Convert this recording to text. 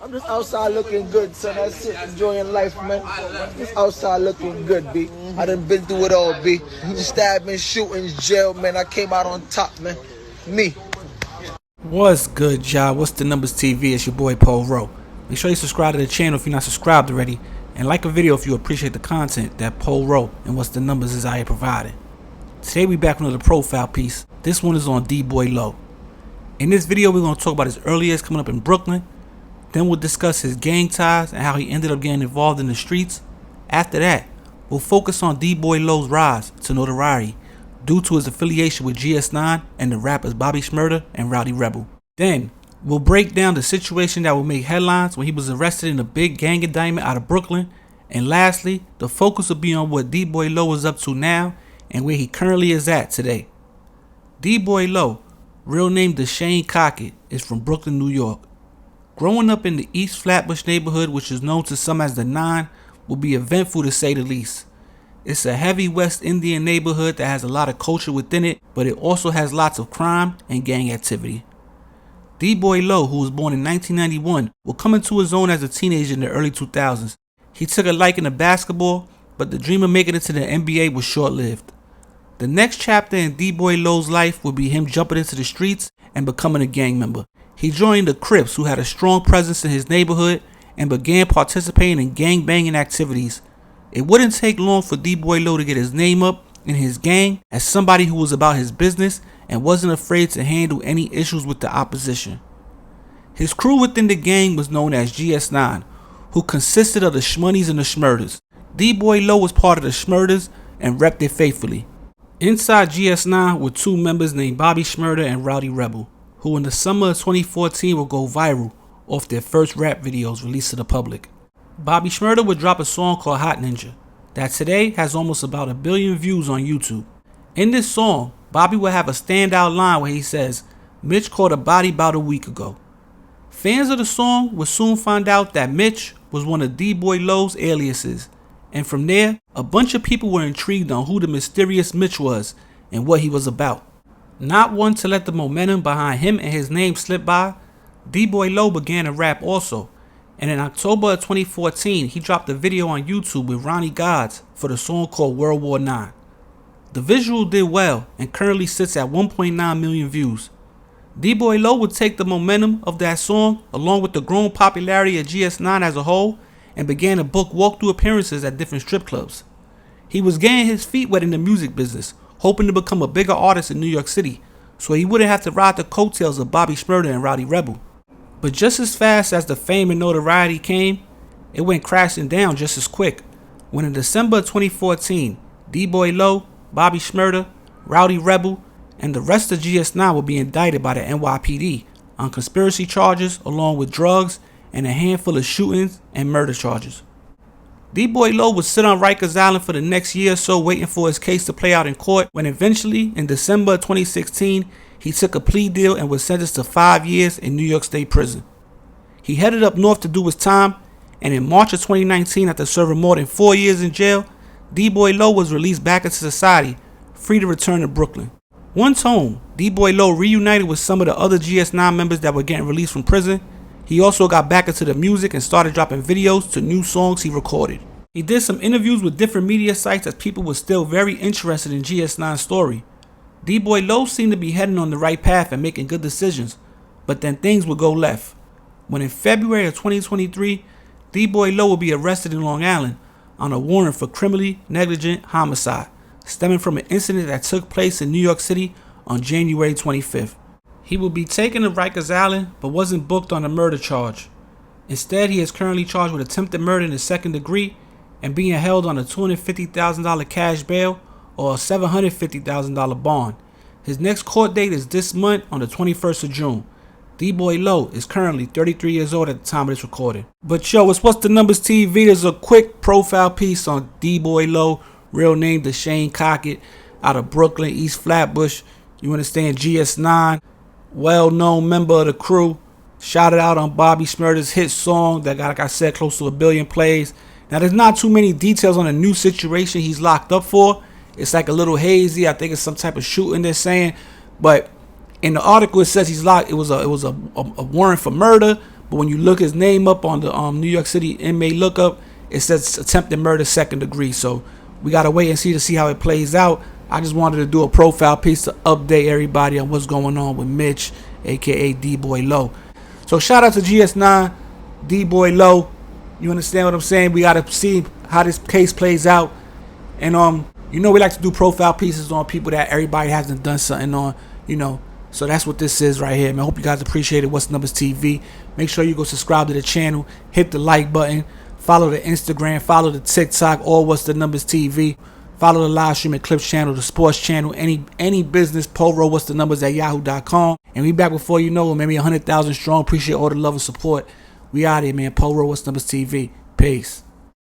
I'm just outside looking good, son. That's it. Enjoying life, man. Just outside looking good, B. I done been through it all, B. Stabbing, shooting, jail, man. I came out on top, man. Me. What's good, y'all? What's the numbers TV? It's your boy Paul Rowe. Make sure you subscribe to the channel if you're not subscribed already, and like a video if you appreciate the content that Paul Rowe and What's the Numbers is out here providing. Today we back with another profile piece. This one is on D-Boy Low. In this video we're going to talk about his early years coming up in Brooklyn. Then we'll discuss his gang ties and how he ended up getting involved in the streets. After that, we'll focus on D-Boy Low's rise to notoriety due to his affiliation with GS9 and the rappers Bobby Shmurda and Rowdy Rebel. Then, we'll break down the situation that will make headlines when he was arrested in a big gang indictment out of Brooklyn. And lastly, the focus will be on what D-Boy Low is up to now and where he currently is at today. D-Boy Low, real name Deshane Cockett, is from Brooklyn, New York. Growing up in the East Flatbush neighborhood, which is known to some as the Nine, will be eventful to say the least. It's a heavy West Indian neighborhood that has a lot of culture within it, but it also has lots of crime and gang activity. D-Boy Low, who was born in 1991, will come into his own as a teenager in the early 2000s. He took a liking to basketball, but the dream of making it to the NBA was short-lived. The next chapter in D-Boy Low's life would be him jumping into the streets and becoming a gang member. He joined the Crips, who had a strong presence in his neighborhood, and began participating in gang-banging activities. It wouldn't take long for D-Boy Low to get his name up in his gang as somebody who was about his business and wasn't afraid to handle any issues with the opposition. His crew within the gang was known as GS9, who consisted of the Shmoneys and the Shmurdas. D-Boy Low was part of the Shmurdas and repped it faithfully. Inside GS9 were two members named Bobby Shmurda and Rowdy Rebel, who in the summer of 2014 would go viral off their first rap videos released to the public. Bobby Shmurda would drop a song called Hot Ninja that today has almost about 1 billion views on YouTube. In this song, Bobby would have a standout line where he says, "Mitch caught a body about a week ago." Fans of the song would soon find out that Mitch was one of D-Boy Low's aliases, and from there, a bunch of people were intrigued on who the mysterious Mitch was and what he was about. Not one to let the momentum behind him and his name slip by, D-Boy Low began to rap also, and in October of 2014 he dropped a video on YouTube with Ronnie Gods for the song called World War IX. The visual did well and currently sits at 1.9 million views. D-Boy Low would take the momentum of that song along with the growing popularity of GS9 as a whole and began to book walkthrough appearances at different strip clubs. He was getting his feet wet in the music business, hoping to become a bigger artist in New York City so he wouldn't have to ride the coattails of Bobby Shmurda and Rowdy Rebel. But just as fast as the fame and notoriety came, it went crashing down just as quick when in December of 2014, D-Boy Low, Bobby Shmurda, Rowdy Rebel, and the rest of GS9 would be indicted by the NYPD on conspiracy charges along with drugs and a handful of shootings and murder charges. D-Boy Low would sit on Rikers Island for the next year or so waiting for his case to play out in court when eventually in December of 2016 he took a plea deal and was sentenced to 5 years in New York State prison. He headed up north to do his time, and in March of 2019 after serving more than 4 years in jail, D-Boy Low was released back into society, free to return to Brooklyn. Once home, D-Boy Low reunited with some of the other GS9 members that were getting released from prison. He also got back into the music and started dropping videos to new songs he recorded. He did some interviews with different media sites as people were still very interested in GS9's story. D-Boy Low seemed to be heading on the right path and making good decisions, but then things would go left. When in February of 2023, D-Boy Low would be arrested in Long Island on a warrant for criminally negligent homicide, stemming from an incident that took place in New York City on January 25th. He would be taken to Rikers Island but wasn't booked on a murder charge. Instead, he is currently charged with attempted murder in the second degree and being held on a $250,000 cash bail or a $750,000 bond. His next court date is this month on the 21st of June. D-Boy Low is currently 33 years old at the time of this recording. But yo, it's What's the Numbers TV. There's a quick profile piece on D-Boy Low, real name Deshane Cockett, out of Brooklyn, East Flatbush. You understand, GS9, well-known member of the crew. Shouted out on Bobby Shmurda's hit song that got, like I said, close to 1 billion plays. Now, there's not too many details on the new situation he's locked up for. It's like a little hazy. I think it's some type of shooting they're saying. But in the article, it says he's locked. It was a warrant for murder, But when you look his name up on the New York City inmate lookup, it says attempted murder 2nd degree. So we gotta wait and see how it plays out. I just wanted to do a profile piece to update everybody on what's going on with Mitch, aka D-Boy Low. So shout out to GS9, D-Boy Low. You understand what I'm saying? We gotta see how this case plays out. And we like to do profile pieces on people that everybody hasn't done something on, So that's what this is right here, man. I hope you guys appreciate it. What's the Numbers TV? Make sure you go subscribe to the channel, hit the like button, follow the Instagram, follow the TikTok, or What's the Numbers TV. Follow the live stream at Clips channel, the sports channel, any business, Poro, What's the Numbers at yahoo.com. And we back before you know it, maybe 100,000 strong. Appreciate all the love and support. We out here, man. Poro, What's the Numbers TV. Peace.